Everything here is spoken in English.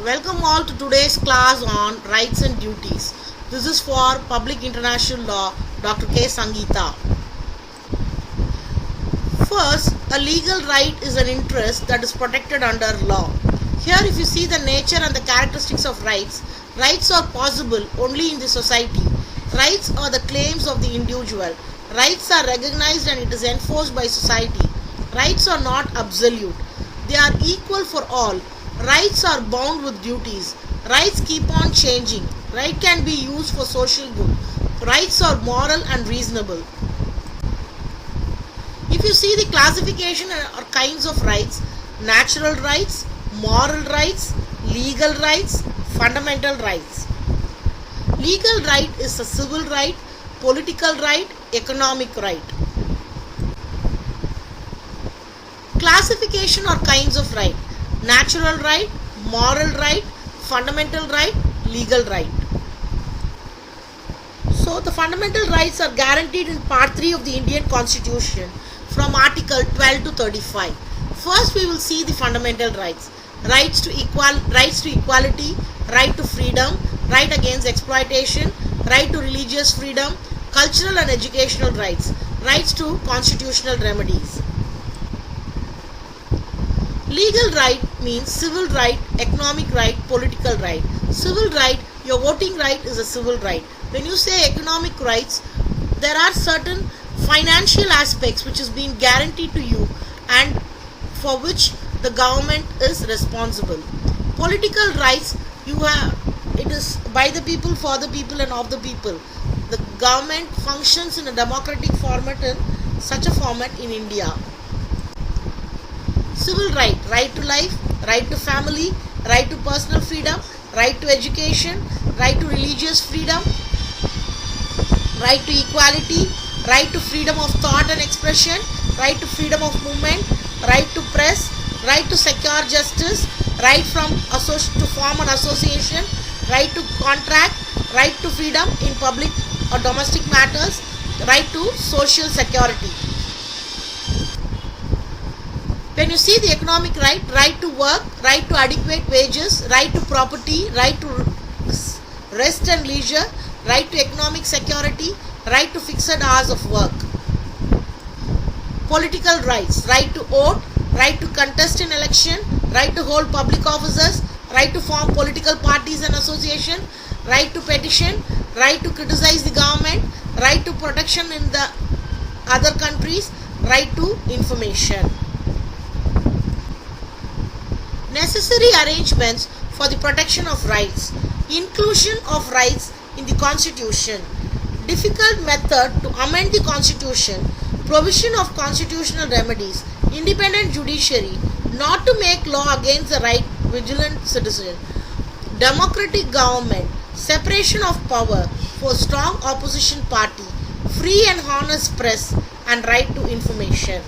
Welcome all to today's class on rights and duties. This is for Public International Law, Dr. K. Sangeeta. First, a legal right is an interest that is protected under law. Here, if you see the nature and the characteristics of rights, rights are possible only in the society. Rights are the claims of the individual. Rights are recognized and it is enforced by society. Rights are not absolute. They are equal for all. Rights are bound with duties. Rights keep on changing. Right can be used for social good. Rights are moral and reasonable. If you see the classification or kinds of rights, natural rights, moral rights, legal rights, fundamental rights. Legal right is a civil right, political right, economic right. Classification or kinds of right: natural right, moral right, fundamental right, legal right. So the fundamental rights are guaranteed in Part 3 of the Indian Constitution from Article 12 to 35. First we will see the fundamental rights. Rights to equality, right to freedom, right against exploitation, right to religious freedom, cultural and educational rights, rights to constitutional remedies. Legal right means civil right, economic right, political right. Civil right, your voting right is a civil right. When you say economic rights, there are certain financial aspects which is being guaranteed to you and for which the government is responsible. Political rights, it is by the people, for the people and of the people. The government functions in a democratic format, in such a format in India. Civil right: right to life, right to family, right to personal freedom, right to education, right to religious freedom, right to equality, right to freedom of thought and expression, right to freedom of movement, right to press, right to secure justice, right to form an association, right to contract, right to freedom in public or domestic matters, right to social security. When you see the economic right: right to work, right to adequate wages, right to property, right to rest and leisure, right to economic security, right to fixed hours of work. Political rights: right to vote, right to contest in election, right to hold public offices, right to form political parties and association, right to petition, right to criticize the government, right to protection in the other countries, right to information. Necessary arrangements for the protection of rights: inclusion of rights in the Constitution, difficult method to amend the Constitution, provision of constitutional remedies, independent judiciary, not to make law against the right vigilant citizen, democratic government, separation of power for strong opposition party, free and honest press, and right to information.